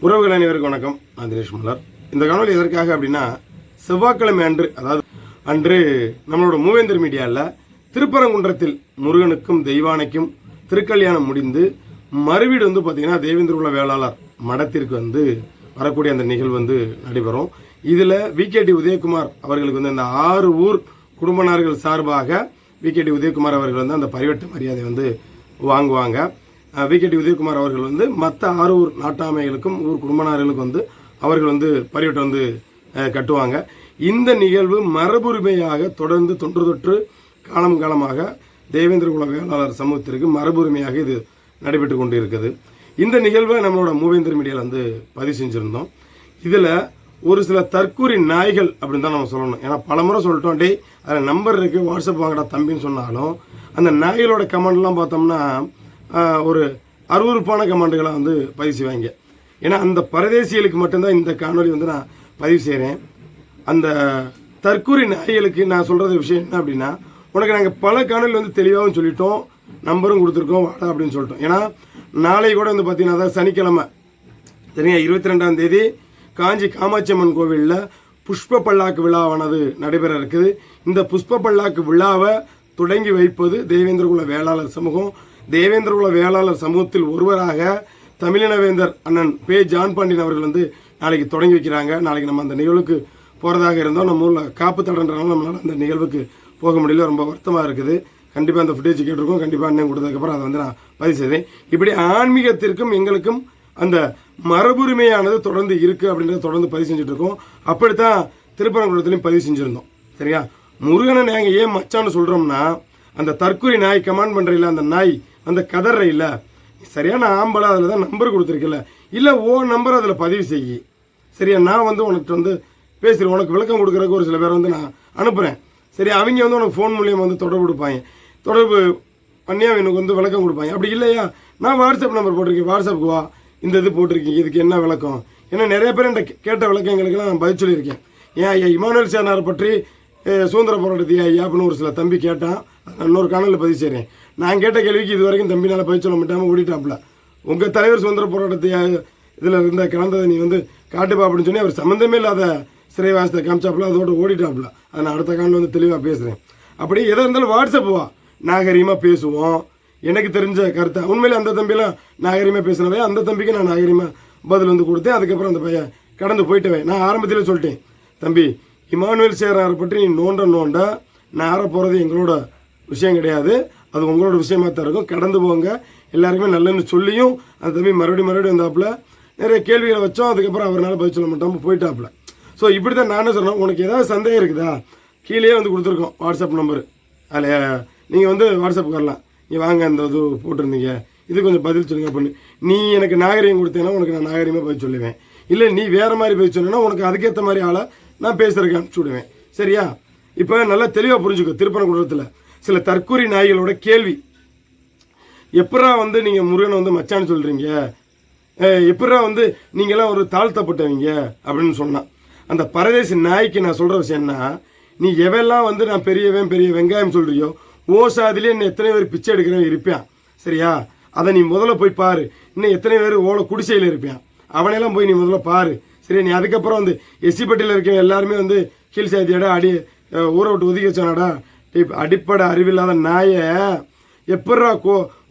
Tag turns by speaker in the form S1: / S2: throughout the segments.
S1: உறவுகள் அனைவருக்கும் வணக்கம். நான் தினேஷ் மலர். இந்த காணொலி எதற்காக அப்படின்னா, செவ்வாய்க்கிழமை அன்று நம்மளோட மூவேந்தர் மீடியாவில் திருப்பரங்குன்றத்தில் முருகனுக்கும் தெய்வானைக்கும் திருக்கல்யாணம் முடிந்து மறுவீடு பார்த்தீங்கன்னா தேவேந்திர குல வேளாளர் மடத்திற்கு வரக்கூடிய அந்த நிகழ்வு நடைபெறும். இதில் விகேடி உதயகுமார் அவர்களுக்கு அந்த 6 ஊர் குடும்பனார்கள் சார்பாக விகேடி உதயகுமார் அவர்கள் அந்த பரிவட்ட மரியாதை வாங்குவாங்க. விகேடி உதயகுமார் அவர்கள் மற்ற 6 ஊர் நாட்டாமைகளுக்கும் ஊர் குடும்பனார்களுக்கும் அவர்கள் பரிவட்டம் கட்டுவாங்க. இந்த நிகழ்வு மரபுரிமையாக தொடர்ந்து தொன்று தொற்று காலமாக தேவேந்திர குல வேளாளர் சமூகத்திற்கு மரபுரிமையாக இது நடைபெற்று கொண்டு இருக்குது. இந்த நிகழ்வை நம்மளோட மூவேந்தர் மீடியாவில் பதிவு செஞ்சுருந்தோம். இதில் ஒரு சில தற்கூரி நாய்கள் அப்படின்னு தான் நம்ம சொல்லணும். ஏன்னா பலமுறை சொல்லிட்டோம், டே அதில் நம்பர் இருக்குது, வாட்ஸ்அப் வாங்கடா தம்பின்னு சொன்னாலும் அந்த நாய்களோட கமெண்ட்லாம் பார்த்தோம்னா ஒரு அருவறுப்பான கமெண்ட்டுகளை பதிவு செய்வாங்க. ஏன்னா அந்த பரதேசிகளுக்கு மட்டும்தான் இந்த காணொலி நான் பதிவு செய்கிறேன். அந்த தற்கூரி நாய்களுக்கு நான் சொல்கிறது விஷயம் என்ன அப்படின்னா, உனக்கு நாங்கள் பல காணொலி தெளிவாகவும் சொல்லிட்டோம், நம்பரும் கொடுத்துருக்கோம், வாடா அப்படின்னு சொல்லிட்டோம். ஏன்னா நாளை கூட பார்த்தீங்கன்னா அதான் சனிக்கிழமை சரிங்க 22ஆம் தேதி காஞ்சி காமாட்சி அம்மன் கோவிலில் புஷ்ப பல்லாக்கு விழாவானது நடைபெற இருக்குது. இந்த புஷ்ப பல்லாக்கு விழாவை தொடங்கி வைப்பது தேவேந்திர குல வேளாளர் சமூகம். தேவேந்திர குல வேளாளர் சமூகத்தில் ஒருவராக தமிழினவேந்தர் அண்ணன் பே ஜான் பாண்டியன் அவர்கள் நாளைக்கு தொடங்கி வைக்கிறாங்க. நாளைக்கு நம்ம அந்த நிகழ்வுக்கு போகிறதாக இருந்தோம். நம்ம ஊரில் காப்பு தடன்றனால நம்மளால் அந்த நிகழ்வுக்கு போக முடியல, ரொம்ப வருத்தமாக இருக்குது. கண்டிப்பாக அந்த ஃபுட்டேஜ் கேட்டிருக்கோம், கண்டிப்பாக அண்ணன் கொடுத்ததுக்கப்புறம் அதை நான் பதிவு செய்கிறேன். இப்படி ஆன்மீகத்திற்கும் எங்களுக்கும் அந்த மரபுரிமையானது தொடர்ந்து இருக்குது அப்படின்றத தொடர்ந்து பதிவு செஞ்சுட்டு இருக்கோம். அப்படித்தான் திருப்பரங்குன்றத்திலையும் பதிவு செஞ்சுருந்தோம். சரியா, முருகனை நாங்கள் ஏன் மச்சான்னு சொல்கிறோம்னா, அந்த தற்கொலை நாய் கமாண்ட் பண்ணுறையில அந்த நாய் கதற இல்லை, சரியான ஆம்பளை அதில் தான் நம்பர் கொடுத்துருக்கல, இல்லை ஓ நம்பர் அதில் பதிவு செய்யி, சரியா நான் உனக்கு பேசுகிறேன், உனக்கு விளக்கம் கொடுக்குறதுக்கு ஒரு சில பேரை நான் அனுப்புகிறேன். சரி, அவங்க உனக்கு ஃபோன் மூலியம் தொடர்பு கொடுப்பாங்க, தொடர்பு பண்ணியா எனக்கு விளக்கம் கொடுப்பாங்க. அப்படி இல்லையா, நான் வாட்ஸ்அப் நம்பர் போட்டிருக்கேன், வாட்ஸ்அப்புக்கு வா, இந்த இது போட்டிருக்கீங்க, இதுக்கு என்ன விளக்கம், ஏன்னா நிறைய பேர் என்கிட்ட கேட்ட விளக்கங்களுக்கெல்லாம் நான் பதில் சொல்லியிருக்கேன். ஏன் ஐயா இமானுவேல் சேனாரை பற்றி சுதந்திர போராட்டத்தை ஐயா அப்படின்னு ஒரு சில தம்பி கேட்டான், இன்னொரு காணொலியில் பதிவு செய்கிறேன். நான் கேட்ட கேள்விக்கு இது வரைக்கும் தம்பினால் பதில் சொல்ல மாட்டாமல் ஓடிட்டாப்புல. உங்கள் தலைவர் சுதந்திர போராட்டத்தை இதில் இருந்த கலந்ததை நீ காட்டுப்பா அப்படின்னு சொல்லி அவர் சம்மந்தமே இல்லாத சிறைவாசத்தை காமிச்சாப்புல, அதோட ஓடிட்டாப்புல. அதை நான் அடுத்த காணொலியில் தெளிவாக பேசுகிறேன். அப்படி எதாக இருந்தாலும் வாட்ஸ்அப் வா, நாகரீகமாக பேசுவோம். எனக்கு தெரிஞ்ச கருத்தை உண்மையிலே அந்த தம்பியெல்லாம் நாகரீகமாக பேசினவே, அந்த தம்பிக்கு நான் நாகரீகமாக பதில் கொடுத்தேன். அதுக்கப்புறம் அந்த பையன் கடந்து போயிட்டவன். நான் ஆரம்பத்தில் சொல்லிட்டேன், தம்பி இமானுவேல் சேனாரை பற்றி நீ நோண்ட நார போகிறது எங்களோட விஷயம் கிடையாது, அது உங்களோட விஷயமா தான் இருக்கும், கடந்து போங்க எல்லாருமே நல்லன்னு சொல்லியும் அந்த தம்பி மறுபடியும் வந்தாப்புல. நிறைய கேள்விகளை வச்சோம், அதுக்கப்புறம் அவரால் பதில் சொல்ல மாட்டாமல் போயிட்டாப்புல. ஸோ இப்படி தான் நானே சொன்னேன், உனக்கு ஏதாவது சந்தேகம் இருக்குதா கீழே கொடுத்துருக்கோம் வாட்ஸ்அப் நம்பரு, அதில் நீங்கள் வாட்ஸ்அப்புக்கு வரலாம். நீ வாங்க இந்த இது போட்டிருந்தீங்க, இது கொஞ்சம் பதில் சொல்லுங்க அப்படின்னு. நீ எனக்கு நாகரிகம் கொடுத்தேன்னா உனக்கு நான் நாகரிகமாக பதில் சொல்லுவேன். இல்லை நீ வேறு மாதிரி பதில் சொன்னேன்னா உனக்கு அதுக்கேற்ற மாதிரி ஆளை நான் பேசுறதுக்கு அனுப்பிச்சி விடுவேன். சரியா, இப்போ நல்லா தெளிவாக புரிஞ்சுக்கோ. திருப்பரங்குன்றத்தில் சில தற்கூரி நாய்களோட கேள்வி, எப்படா நீங்கள் முருகனை மச்சான்னு சொல்கிறீங்க, எப்படா நீங்களாம் ஒரு தாழ்த்தப்பட்டவங்க அப்படின்னு சொன்னான். அந்த பரதேசி நாய்க்கு நான் சொல்கிற விஷயம்னா, நீ எவெல்லாம் நான் பெரிய வெங்காயம் சொல்கிறியோ, ஓசாதிலே இன்னும் எத்தனை பேர் பிச்சை எடுக்கிறவன் இருப்பான். சரியா, அதை நீ முதல்ல போய் பாரு. இன்னும் எத்தனை பேர் ஓலை குடிசையில் இருப்பான், அவனையெல்லாம் போய் நீ முதல்ல பாரு. சரி, நீ அதுக்கப்புறம் எஸ்சிப்பட்டியில் இருக்க எல்லாருமே கீழ் சாத்தியாடா அடி ஊரை விட்டு ஒதுக்கி வச்சானாடா. அடிப்படை அறிவில்லாத நாயை எப்படா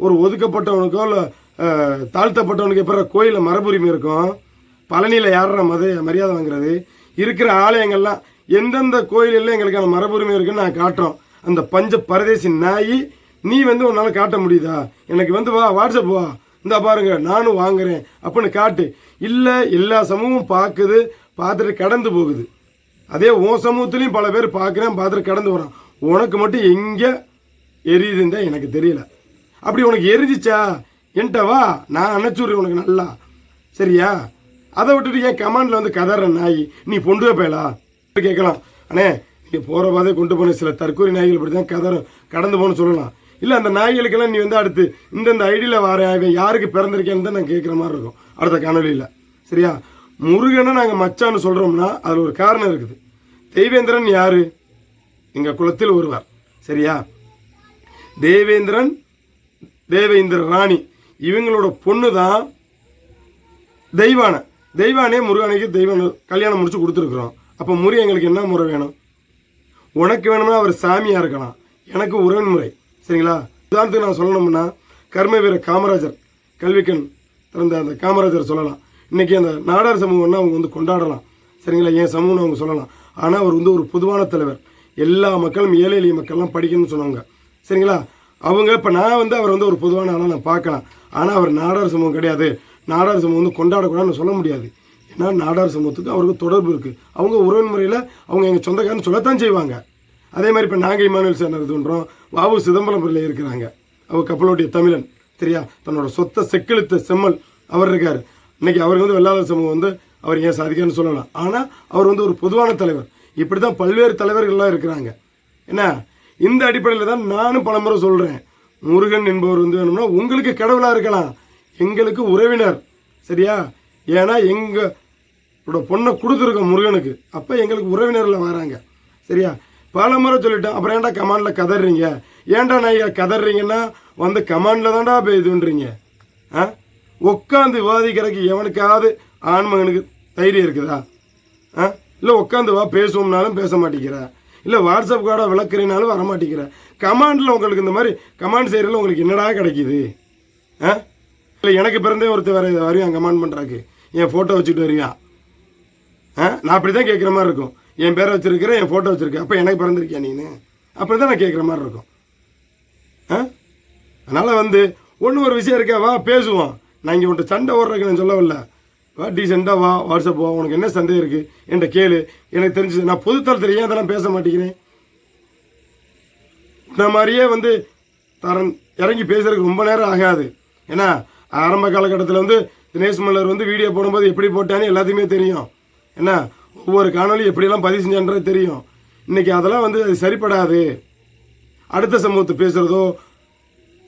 S1: ஒரு ஒதுக்கப்பட்டவனுக்கோ இல்லை தாழ்த்தப்பட்டவனுக்கு எப்படா கோயிலில் மரபுரிமை இருக்கும், பழனியில் யாரா மரியாதை வாங்குறது, இருக்கிற ஆலயங்கள்லாம் எந்தெந்த கோயிலில் எங்களுக்கான மரபுரிமை இருக்குன்னு நான் காட்டுறோம். அந்த பஞ்ச பரதேசி நாய் நீ உன்னால் காட்ட முடியுதா, எனக்கு வா வாட்ஸ்அப் வா, இந்த பாருங்க நானும் வாங்குறேன் அப்படின்னு காட்டு. இல்லை எல்லா சமூகமும் பார்த்துட்டு கடந்து போகுது. அதே உன் சமூகத்துலேயும் பல பேர் பார்க்குறேன், பார்த்துட்டு கடந்து வரான். உனக்கு மட்டும் எங்கே எரியுதுன்னு தான் எனக்கு தெரியல. அப்படி உனக்கு எரிஞ்சிச்சா என்கிட்ட வா, நான் அணைச்சுடுறேன் உனக்கு நல்லா. சரியா, அதை விட்டுட்டு ஏன் கமாண்டில் கதற நாய் நீ பொண்டு வைப்பேலா கேட்கலாம். அண்ணே நீங்கள் போகிற பாதை கொண்டு போன சில தற்கொலை நாய்கள் இப்படி தான் கடந்து போகணும்னு சொல்லலாம். இல்லை அந்த நாய்களுக்கெல்லாம் நீ அடுத்து இந்த ஐடியில் வர யாருக்கு பிறந்திருக்கேன்னு தான் நான் கேட்குற மாதிரி இருக்கும் அடுத்த காணொலியில். சரியா, முருகனை நாங்கள் மச்சான்னு சொல்கிறோம்னா அதில் ஒரு காரணம் இருக்குது. தெய்வேந்திரன் யாரு, எங்கள் குலத்தில் ஒருவர். சரியா, தேவேந்திரன் தேவேந்திர ராணி இவங்களோட பொண்ணு தான் தெய்வானை. தெய்வானே முருகனுக்கு தெய்வம் கல்யாணம் முடிச்சு கொடுத்துருக்குறோம். அப்போ முறை எங்களுக்கு என்ன முறை வேணும்? உனக்கு வேணும்னா அவர் சாமியாக இருக்கலாம், எனக்கு உறவின் முறை. சரிங்களா? உதாரணத்துக்கு நான் சொல்லணும்னா கர்ம வீர காமராஜர், கல்விக்கண் திறந்த அந்த காமராஜர் சொல்லலாம். இன்றைக்கி அந்த நாடார் சமூகம்னா அவங்க வந்து கொண்டாடலாம். சரிங்களா? என் சமூகம்னு அவங்க சொல்லலாம். ஆனால் அவர் வந்து ஒரு பொதுவான தலைவர். எல்லா மக்களும் ஏழை எளிய மக்கள்லாம் படிக்கணும்னு சொன்னவங்க. சரிங்களா? அவங்க இப்போ நான் வந்து அவர் வந்து ஒரு பொதுவான ஆளாக நான் பார்க்கலாம். ஆனால் அவர் நாடார் சமூகம் கிடையாது, நாடார் சமூகம் வந்து கொண்டாடக்கூடாதுன்னு சொல்ல முடியாது. ஏன்னா நாடார் சமூகத்துக்கு அவருக்கு தொடர்பு இருக்குது. அவங்க உறவின் முறையில் அவங்க எங்கள் சொந்தக்காரன்னு சொல்லத்தான் செய்வாங்க. அதே மாதிரி இப்போ நாங்கள் இமானுவேல் சேனர் இது பண்ணுறோம். வாவு சிதம்பரம் பிள்ளை இருக்கிறாங்க, அவர் கப்பலோட்டிய தமிழன். சரியா? தன்னோட சொத்தை செக்கிழுத்த செம்மல் அவர் இருக்கார். இன்னைக்கு அவருக்கு வந்து வெள்ளாளர் சமூகம் வந்து அவர் ஏன் சாதிக்கான்னு சொல்லலாம். ஆனால் அவர் வந்து ஒரு பொதுவான தலைவர். இப்படி தான் பல்வேறு தலைவர்கள்லாம் இருக்கிறாங்க. என்ன, இந்த அடிப்படையில் தான் நானும் பலமுறை சொல்கிறேன், முருகன் என்பவர் வந்து வேணும்னா உங்களுக்கு கடவுளாக இருக்கலாம், எங்களுக்கு உறவினர். சரியா? ஏன்னா எங்களோட பொண்ணை கொடுத்துருக்கோம் முருகனுக்கு, அப்போ எங்களுக்கு உறவினரில் வராங்க. சரியா? பல முறை சொல்லிட்டேன். அப்புறம் ஏன்டா கமாண்டில் கதறீங்க? ஏன்டா நான் கதறீங்கன்னா வந்து கமாண்டில் தான்டா போய் இதுன்றீங்க. உட்காந்து விவாதிக்கிறதுக்கு எவனுக்காவது ஆண்மகனுக்கு தைரியம் இருக்குதா? இல்லை உட்காந்து வா பேசுவோம்னாலும் பேச மாட்டேங்கிற, இல்லை வாட்ஸ்அப் கார்டை விளக்குறீனாலும் வரமாட்டேங்கிற. கமாண்டில் உங்களுக்கு இந்த மாதிரி கமாண்ட் செய்கிறதுல உங்களுக்கு என்னடா கிடைக்கிது? இல்லை எனக்கு பிறந்தே ஒருத்தர் வேறு வரையும் கமாண்ட் பண்ணுறாக்கு என் ஃபோட்டோ வச்சுக்கிட்டு வருவியான். நான் அப்படி தான் கேட்குற மாதிரி இருக்கும். என் பேரை வச்சுருக்கிறேன், என் ஃபோட்டோ வச்சுருக்கேன், அப்போ எனக்கு பிறந்திருக்கியா நீனு? அப்படி தான் நான் கேட்குற மாதிரி இருக்கும். அதனால் வந்து ஒன்று ஒரு விஷயம் இருக்கா, வா பேசுவோம். நான் இங்கே உன்ட்ட சண்டை ஓடுறதுக்கு நான் சொல்லவில்லை. வா டீசெண்டாக வா, வாட்ஸ்அப் வா, உனக்கு என்ன சந்தேகம் இருக்குது என்கிட்ட கேளு. எனக்கு தெரிஞ்சது நான் பொதுத்தளத்தில் ஏன் அதெல்லாம் பேச மாட்டேங்கிறேன்? இந்த மாதிரியே வந்து இறங்கி பேசுறதுக்கு ரொம்ப நேரம் ஆகாது. ஏன்னா ஆரம்ப காலகட்டத்தில் வந்து தினேஷ் மல்லர் வந்து வீடியோ போடும்போது எப்படி போட்டான்னு எல்லாத்தையுமே தெரியும். ஏன்னா ஒவ்வொரு காணொலி எப்படியெல்லாம் பதிவு செஞ்சான்றது தெரியும். இன்றைக்கி அதெல்லாம் வந்து அது சரிப்படாது. அடுத்த சமூகத்தை பேசுகிறதோ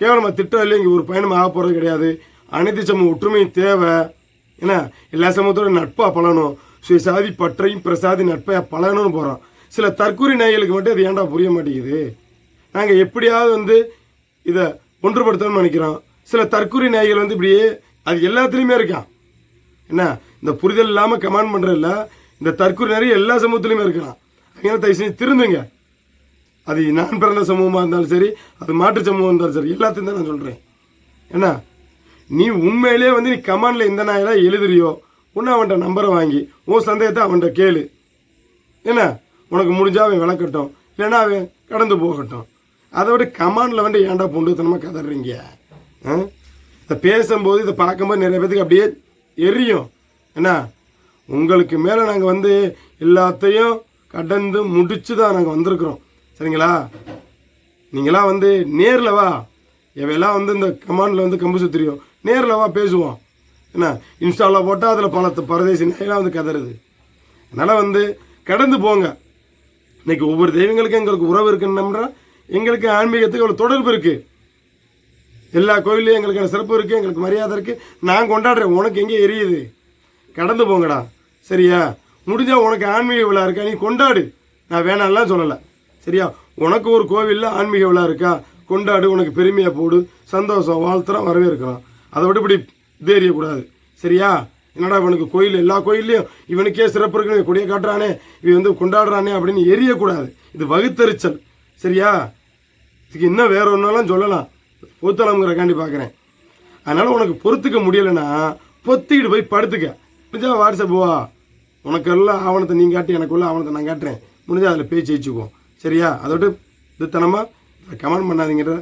S1: கேவலமாக திட்டம்லையும் இங்கே ஒரு பயணம் ஆக போகிறது கிடையாது. அனைத்து சமூக ஒற்றுமையும் தேவை. ஏன்னா எல்லா சமூகத்தோட நட்பாக பழகணும். சுயசாதி பற்றையும் பிரசாதி நட்பையாக பழகணும்னு போகிறோம். சில தற்கூரி நாய்களுக்கு மட்டும் அது ஏன்டா புரிய மாட்டேங்குது? நாங்கள் எப்படியாவது வந்து இதை ஒன்றுபடுத்தணும்னு நினைக்கிறோம். சில தற்கூரி நாய்கள் வந்து இப்படியே அது எல்லாத்துலேயுமே இருக்கான். என்ன, இந்த புரிதல் இல்லாமல் கமெண்ட் பண்ணுறதில்ல, இந்த தற்கூரி நிறைய எல்லா சமூகத்துலையுமே இருக்கிறான். அதனால தயவு செஞ்சு திருந்துங்க. அது நான் பிறந்த சமூகமாக இருந்தாலும் சரி, அது மாற்று சமூகம் இருந்தாலும் சரி, எல்லாத்தையும் தான் நான் சொல்கிறேன். ஏன்னா நீ உண்மையிலே வந்து நீ கமாண்டில் எந்த நாயெல்லாம் எழுதுறியோ ஒன்று அவன்கிட்ட நம்பரை வாங்கி உன் சந்தேகத்தை அவன்கிட்ட கேளு. என்ன, உனக்கு முடிஞ்சால் அவன் விளக்கட்டும், இல்லைன்னா அவன் கடந்து போகட்டும். அதை விட கமாண்டில் வந்து ஏன்டா பொண்டுத்தனமாக கதறீங்க? இதை பேசும்போது இதை பார்க்கும்போது நிறைய பேத்துக்கு அப்படியே எரியும். என்ன, உங்களுக்கு மேலே நாங்கள் வந்து எல்லாத்தையும் கடந்து முடிச்சு தான் நாங்கள் வந்திருக்கிறோம். சரிங்களா? நீங்களாம் வந்து நேரில் வா, எவையெல்லாம் வந்து இந்த கமாண்டில் வந்து கம்பு சுத்திரியும், நேரில் வா பேசுவோம். என்ன, இன்ஸ்டாவில் போட்டால் அதில் பல பரதேசி நேரம் வந்து கதறுது. அதனால் வந்து கடந்து போங்க. இன்னைக்கு ஒவ்வொரு தெய்வங்களுக்கும் எங்களுக்கு உறவு இருக்குன்னா எங்களுக்கு ஆன்மீகத்துக்கு அவ்வளோ தொடர்பு இருக்குது. எல்லா கோயிலையும் எங்களுக்கு சிறப்பு இருக்குது, எங்களுக்கு மரியாதை இருக்குது. நான் கொண்டாடுறேன், உனக்கு எங்கே எரியுது? கடந்து போங்கடா. சரியா? முடிஞ்சால் உனக்கு ஆன்மீக விழா இருக்கா, நீ கொண்டாடு. நான் வேணாம்லாம் சொல்லலை. சரியா? உனக்கு ஒரு கோவிலில் ஆன்மீக விழா இருக்கா, கொண்டாடு, உனக்கு பெருமையாக போடு, சந்தோஷம், வாழ்த்துறோம், வரவேற்கிறோம். அதை விட்டு இப்படி தேரியக்கூடாது. சரியா? என்னடா இவனுக்கு கோயில் எல்லா கோயில்லையும் இவனுக்கே சிறப்பு இருக்குன்னு கொடியை காட்டுறானே, இவன் வந்து கொண்டாடுறானே அப்படின்னு எரியக்கூடாது. இது வகுத்தறிச்சல். சரியா? இதுக்கு இன்னும் வேற ஒன்றாலும் சொல்லலாம், பொறுத்தலாம்ங்கிறக்காண்டி பார்க்குறேன். அதனால் உனக்கு பொறுத்துக்க முடியலைன்னா பொத்திக்கிட்டு போய் படுத்துக்க. முடிஞ்சா வாட்ஸ்அப் வா, உனக்கு எல்லாம் ஆவணத்தை நீ காட்டி எனக்குள்ள ஆவணத்தை நான் காட்டுறேன். முடிஞ்சால் அதில் பேச்சு வச்சுக்குவோம். சரியா? அதை விட்டு இதுத்தனமாக கமெண்ட் பண்ணாதீங்கிற